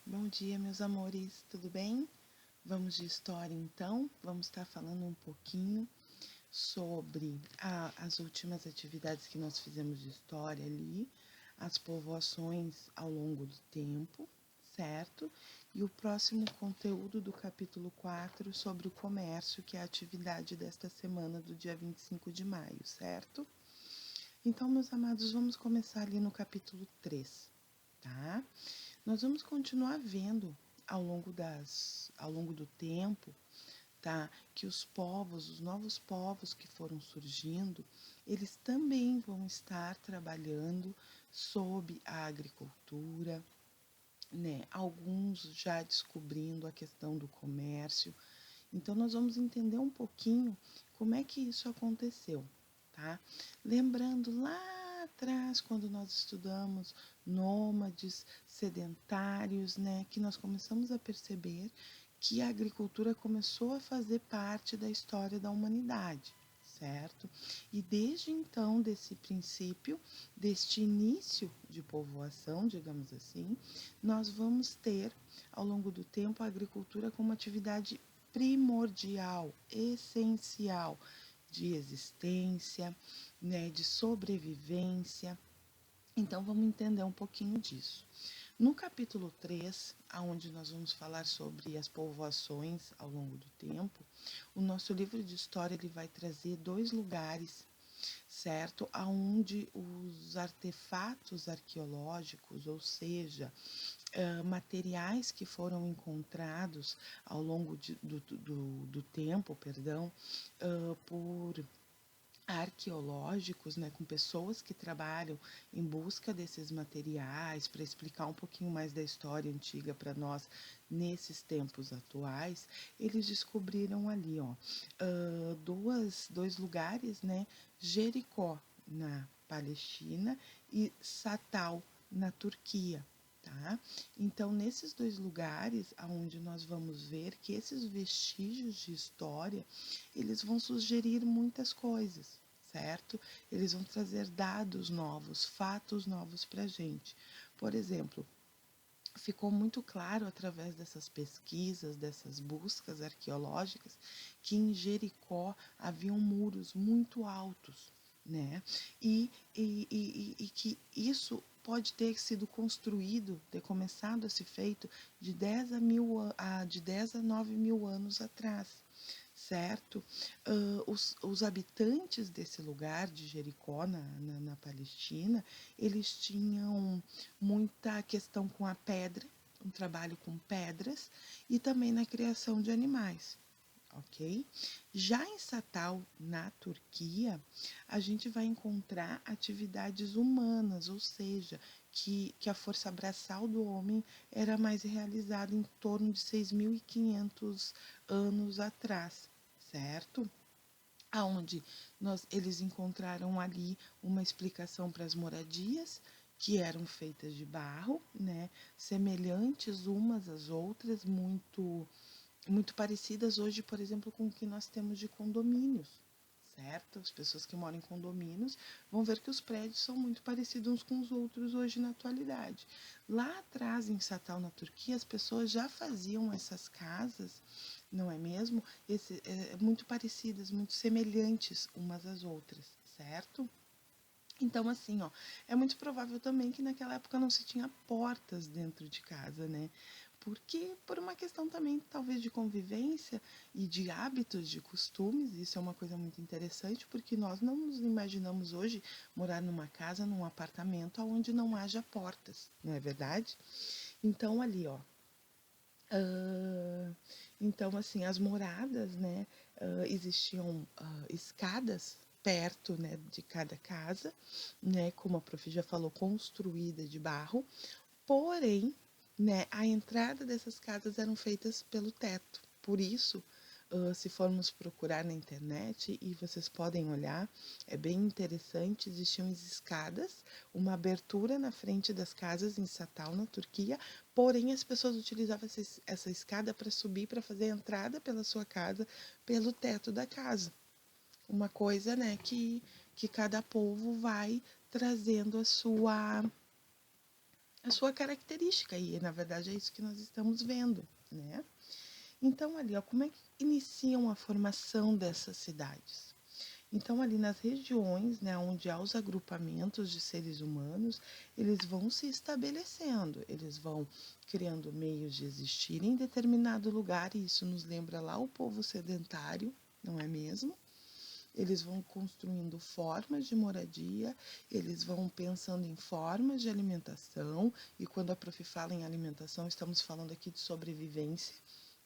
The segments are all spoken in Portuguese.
Bom dia, meus amores, tudo bem? Vamos de história então? Vamos estar falando um pouquinho sobre as últimas atividades que nós fizemos de história ali, as povoações ao longo do tempo, certo? E o próximo conteúdo do capítulo 4 sobre o comércio, que é a atividade desta semana do dia 25 de maio, certo? Então, meus amados, vamos começar ali no capítulo 3, tá? Nós vamos continuar vendo ao longo do tempo, tá? Que os novos povos que foram surgindo, eles também vão estar trabalhando sob a agricultura, né? Alguns já descobrindo a questão do comércio. Então nós vamos entender um pouquinho como é que isso aconteceu, tá? Lembrando lá atrás, quando nós estudamos nômades, sedentários, né, que nós começamos a perceber que a agricultura começou a fazer parte da história da humanidade, certo? E desde então, desse princípio, deste início de povoação, digamos assim, nós vamos ter, ao longo do tempo, a agricultura como atividade primordial, essencial de existência, né, de sobrevivência. Então vamos entender um pouquinho disso. No capítulo 3, onde nós vamos falar sobre as povoações ao longo do tempo, o nosso livro de história ele vai trazer dois lugares, certo? Aonde os artefatos arqueológicos, ou seja, materiais que foram encontrados ao longo do tempo, perdão, por arqueológicos, né, com pessoas que trabalham em busca desses materiais para explicar um pouquinho mais da história antiga para nós nesses tempos atuais, eles descobriram ali, ó, dois lugares, né, Jericó na Palestina e Satal na Turquia. Tá? Então, nesses dois lugares, aonde nós vamos ver que esses vestígios de história, eles vão sugerir muitas coisas, certo? Eles vão trazer dados novos, fatos novos para a gente. Por exemplo, ficou muito claro através dessas pesquisas, dessas buscas arqueológicas, que em Jericó haviam muros muito altos, né? E que isso pode ter sido construído, ter começado a ser feito de 10 a 9 mil anos atrás, certo? Os habitantes desse lugar de Jericó, na Palestina, eles tinham muita questão com a pedra, um trabalho com pedras e também na criação de animais, ok? Já em Satal, na Turquia, a gente vai encontrar atividades humanas, ou seja, que a força braçal do homem era mais realizada em torno de 6.500 anos atrás, certo? Aonde eles encontraram ali uma explicação para as moradias, que eram feitas de barro, né, semelhantes umas às outras, muito parecidas hoje, por exemplo, com o que nós temos de condomínios, certo? As pessoas que moram em condomínios vão ver que os prédios são muito parecidos uns com os outros hoje na atualidade. Lá atrás, em Satal, na Turquia, as pessoas já faziam essas casas, não é mesmo? Muito parecidas, muito semelhantes umas às outras, certo? Então, assim, ó, é muito provável também que naquela época não se tinha portas dentro de casa, né? Porque por uma questão também, talvez, de convivência e de hábitos, de costumes, isso é uma coisa muito interessante, porque nós não nos imaginamos hoje morar numa casa, num apartamento, onde não haja portas, não é verdade? Então, ali, ó, então, assim, as moradas, né, existiam escadas perto, né, de cada casa, né, como a prof já falou, construída de barro, porém, né, a entrada dessas casas eram feitas pelo teto. Por isso, se formos procurar na internet, e vocês podem olhar, é bem interessante, existiam escadas, uma abertura na frente das casas em Satal, na Turquia, porém as pessoas utilizavam essa escada para subir, para fazer a entrada pela sua casa, pelo teto da casa. Uma coisa, né, que cada povo vai trazendo a sua característica, e na verdade é isso que nós estamos vendo, né? Então ali, ó, como é que iniciam a formação dessas cidades? Então, ali nas regiões, né, onde há os agrupamentos de seres humanos, eles vão se estabelecendo, eles vão criando meios de existir em determinado lugar, e isso nos lembra lá o povo sedentário, não é mesmo? Eles vão construindo formas de moradia, eles vão pensando em formas de alimentação, e quando a prof fala em alimentação, estamos falando aqui de sobrevivência,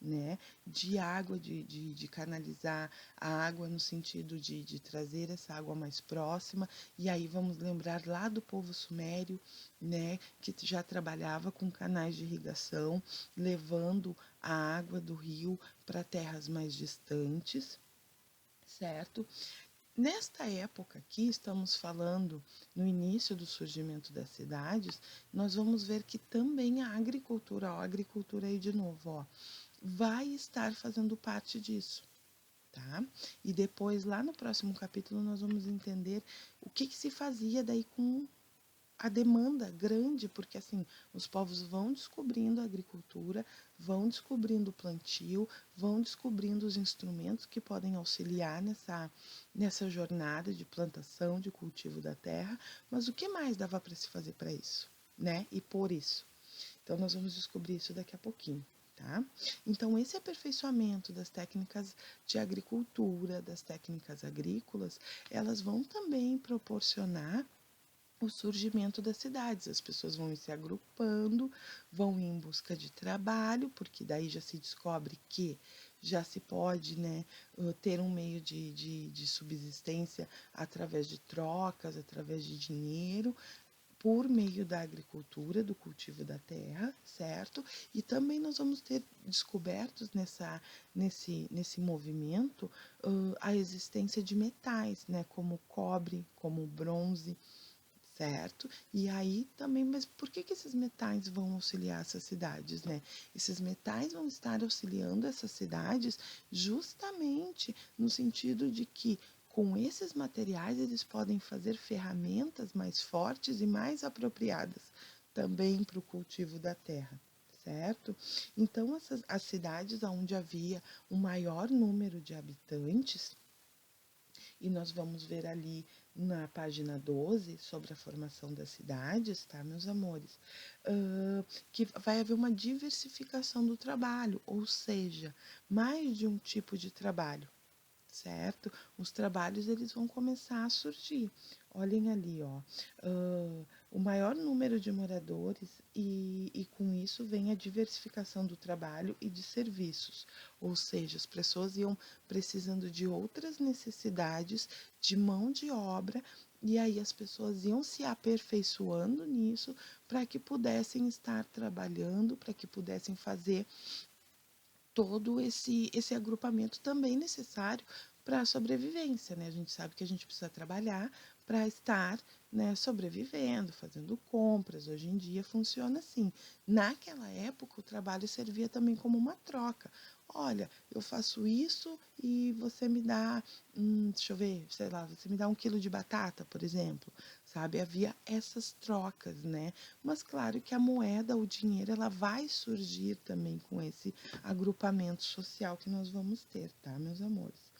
né? De água, de canalizar a água no sentido de trazer essa água mais próxima. E aí vamos lembrar lá do povo sumério, né? Que já trabalhava com canais de irrigação, levando a água do rio para terras mais distantes, certo? Nesta época aqui, estamos falando no início do surgimento das cidades, nós vamos ver que também a agricultura, ó, a agricultura aí de novo, ó, vai estar fazendo parte disso, tá? E depois, lá no próximo capítulo, nós vamos entender o que se fazia daí com a demanda grande, porque assim, os povos vão descobrindo a agricultura, vão descobrindo o plantio, vão descobrindo os instrumentos que podem auxiliar nessa jornada de plantação, de cultivo da terra, mas o que mais dava para se fazer para isso, né? E por isso. Então, nós vamos descobrir isso daqui a pouquinho. Tá? Então, esse aperfeiçoamento das técnicas de agricultura, das técnicas agrícolas, elas vão também proporcionar o surgimento das cidades. As pessoas vão ir se agrupando, vão ir em busca de trabalho, porque daí já se descobre que já se pode, né, ter um meio de subsistência através de trocas, através de dinheiro, por meio da agricultura, do cultivo da terra, certo? E também nós vamos ter descobertos nesse movimento a existência de metais, né, como o cobre, como o bronze, certo? E aí também, mas por que esses metais vão auxiliar essas cidades, né? Esses metais vão estar auxiliando essas cidades justamente no sentido de que com esses materiais eles podem fazer ferramentas mais fortes e mais apropriadas também para o cultivo da terra, certo? Então as cidades onde havia um maior número de habitantes, e nós vamos ver ali na página 12 sobre a formação das cidades, tá, meus amores? Que vai haver uma diversificação do trabalho, ou seja, mais de um tipo de trabalho, certo? Os trabalhos eles vão começar a surgir. Olhem ali, ó, o maior número de moradores e com isso vem a diversificação do trabalho e de serviços. Ou seja, as pessoas iam precisando de outras necessidades de mão de obra e aí as pessoas iam se aperfeiçoando nisso para que pudessem estar trabalhando, para que pudessem fazer todo esse agrupamento também necessário para a sobrevivência, né? A gente sabe que a gente precisa trabalhar para estar, né, sobrevivendo, fazendo compras. Hoje em dia funciona assim. Naquela época, o trabalho servia também como uma troca. Olha, eu faço isso e você me dá, deixa eu ver, sei lá, você me dá 1 quilo de batata, por exemplo, sabe? Havia essas trocas, né? Mas claro que a moeda, o dinheiro, ela vai surgir também com esse agrupamento social que nós vamos ter, tá, meus amores?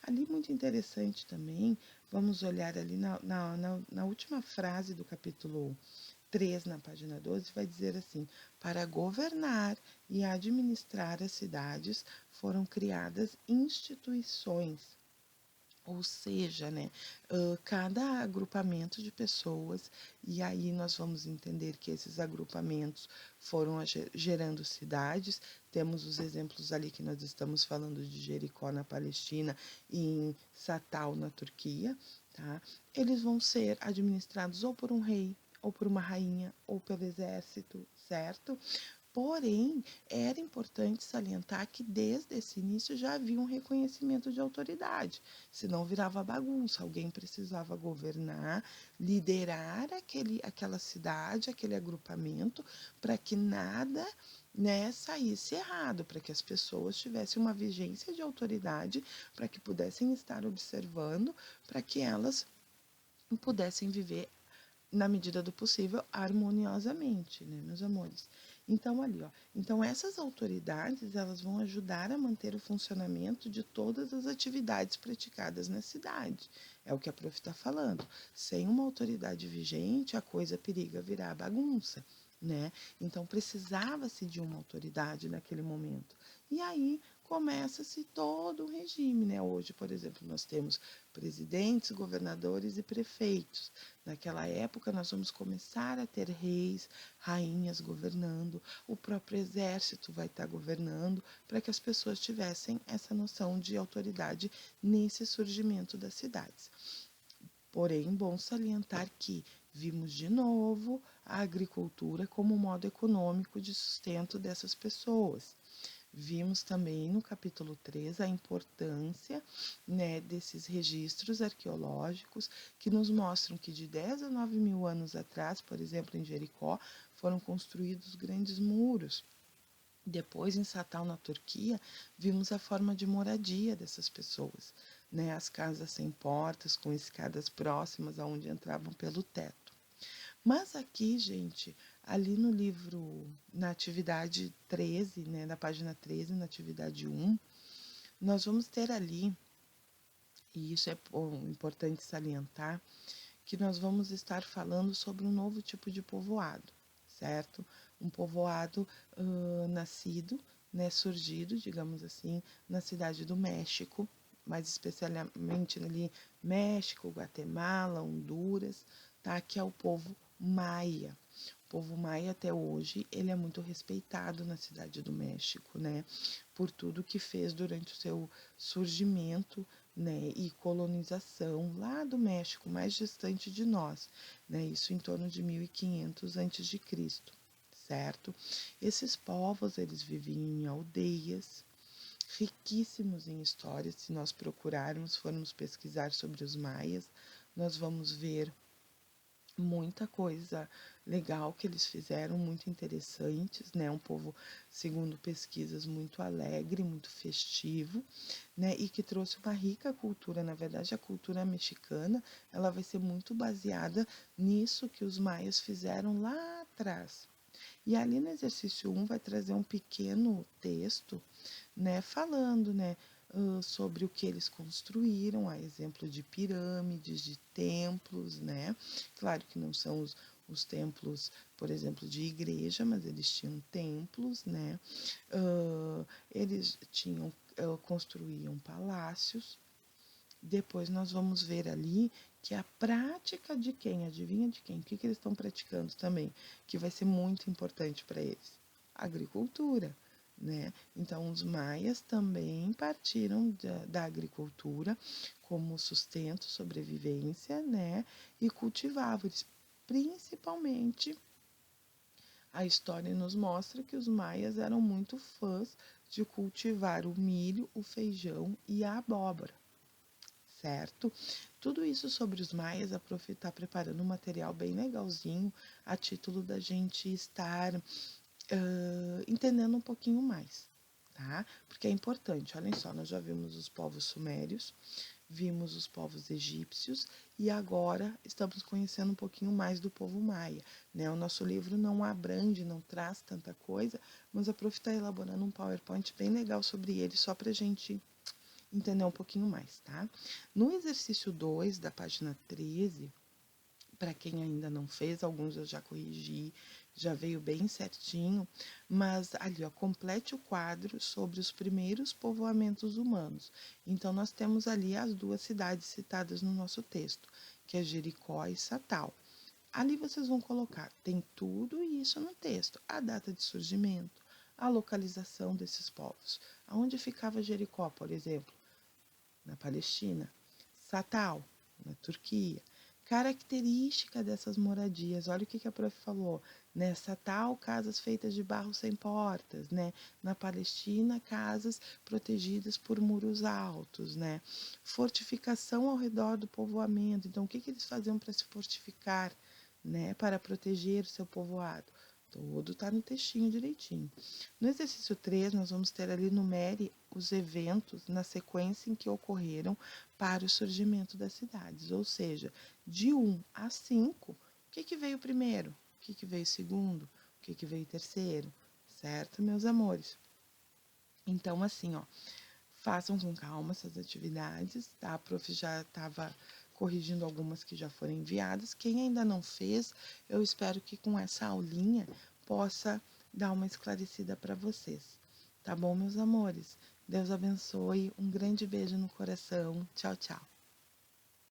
Ali, muito interessante também, vamos olhar ali na última frase do capítulo 3, na página 12, vai dizer assim: para governar e administrar as cidades foram criadas instituições, ou seja, né, cada agrupamento de pessoas, e aí nós vamos entender que esses agrupamentos foram gerando cidades. Temos os exemplos ali que nós estamos falando de Jericó na Palestina e em Satal na Turquia, tá? Eles vão ser administrados ou por um rei, ou por uma rainha, ou pelo exército, certo? Porém, era importante salientar que desde esse início já havia um reconhecimento de autoridade, senão virava bagunça. Alguém precisava governar, liderar aquela cidade, aquele agrupamento, para que nada, né, saísse errado, para que as pessoas tivessem uma vigência de autoridade, para que pudessem estar observando, para que elas pudessem viver na medida do possível, harmoniosamente, né, meus amores? Então, ali, ó. Então, essas autoridades, elas vão ajudar a manter o funcionamento de todas as atividades praticadas na cidade. É o que a prof está falando. Sem uma autoridade vigente, a coisa periga virar bagunça, né? Então, precisava-se de uma autoridade naquele momento. E aí começa-se todo o regime, né? Hoje, por exemplo, nós temos presidentes, governadores e prefeitos. Naquela época, nós vamos começar a ter reis, rainhas governando, o próprio exército vai estar governando, para que as pessoas tivessem essa noção de autoridade nesse surgimento das cidades. Porém, bom salientar que vimos de novo a agricultura como modo econômico de sustento dessas pessoas. Vimos também no capítulo 3 a importância, né, desses registros arqueológicos que nos mostram que de 10 a 9 mil anos atrás, por exemplo, em Jericó, foram construídos grandes muros. Depois, em Satal, na Turquia, vimos a forma de moradia dessas pessoas, né? As casas sem portas, com escadas próximas aonde entravam pelo teto. Mas aqui, gente, ali no livro, na atividade 13, né, na página 13, na atividade 1, nós vamos ter ali, e isso é importante salientar, que nós vamos estar falando sobre um novo tipo de povoado, certo? Um povoado nascido, né, surgido, digamos assim, na cidade do México, mais especialmente ali México, Guatemala, Honduras, tá? Que é o povo maia. O povo maia até hoje, ele é muito respeitado na cidade do México, né? Por tudo que fez durante o seu surgimento, né, e colonização lá do México, mais distante de nós, né, isso em torno de 1500 a.C., certo? Esses povos, eles viviam em aldeias, riquíssimos em história. Se nós procurarmos, formos pesquisar sobre os maias, nós vamos ver muita coisa legal que eles fizeram, muito interessantes, né? Um povo, segundo pesquisas, muito alegre, muito festivo, né? E que trouxe uma rica cultura. Na verdade, a cultura mexicana, ela vai ser muito baseada nisso que os maias fizeram lá atrás. E ali no exercício 1 vai trazer um pequeno texto, né, falando, né, sobre o que eles construíram, a exemplo de pirâmides, de templos, né? Claro que não são os templos, por exemplo, de igreja, mas eles tinham templos, né? Eles tinham, construíam palácios. Depois nós vamos ver ali que a prática de quem, adivinha de quem? O que eles estão praticando também, que vai ser muito importante para eles? Agricultura, né? Então, os maias também partiram da agricultura como sustento, sobrevivência, né? E cultivavam. Eles, principalmente, a história nos mostra que os maias eram muito fãs de cultivar o milho, o feijão e a abóbora, certo? Tudo isso sobre os maias, a prof está preparando um material bem legalzinho a título da gente estar entendendo um pouquinho mais, tá? Porque é importante, olhem só, nós já vimos os povos sumérios, vimos os povos egípcios e agora estamos conhecendo um pouquinho mais do povo maia, né? O nosso livro não abrange, não traz tanta coisa, mas a prof está elaborando um PowerPoint bem legal sobre ele, só para a gente entender um pouquinho mais, tá? No exercício 2 da página 13, para quem ainda não fez, alguns eu já corrigi, já veio bem certinho, mas ali, ó, complete o quadro sobre os primeiros povoamentos humanos. Então, nós temos ali as duas cidades citadas no nosso texto, que é Jericó e Satal. Ali vocês vão colocar, tem tudo isso no texto, a data de surgimento, a localização desses povos. Aonde ficava Jericó, por exemplo? Na Palestina. Satal, na Turquia. Característica dessas moradias, olha o que a prof falou, né? Satal, casas feitas de barro sem portas, né? Na Palestina, casas protegidas por muros altos, né? Fortificação ao redor do povoamento. Então, o que eles faziam para se fortificar, né? Para proteger o seu povoado? Tudo está no textinho direitinho. No exercício 3, nós vamos ter ali, numere os eventos na sequência em que ocorreram para o surgimento das cidades, ou seja, de 1 a 5, o que veio primeiro? O que veio segundo? O que veio terceiro? Certo, meus amores? Então, assim, ó, façam com calma essas atividades, tá? A prof já estava corrigindo algumas que já foram enviadas. Quem ainda não fez, eu espero que com essa aulinha possa dar uma esclarecida para vocês. Tá bom, meus amores? Deus abençoe. Um grande beijo no coração. Tchau, tchau.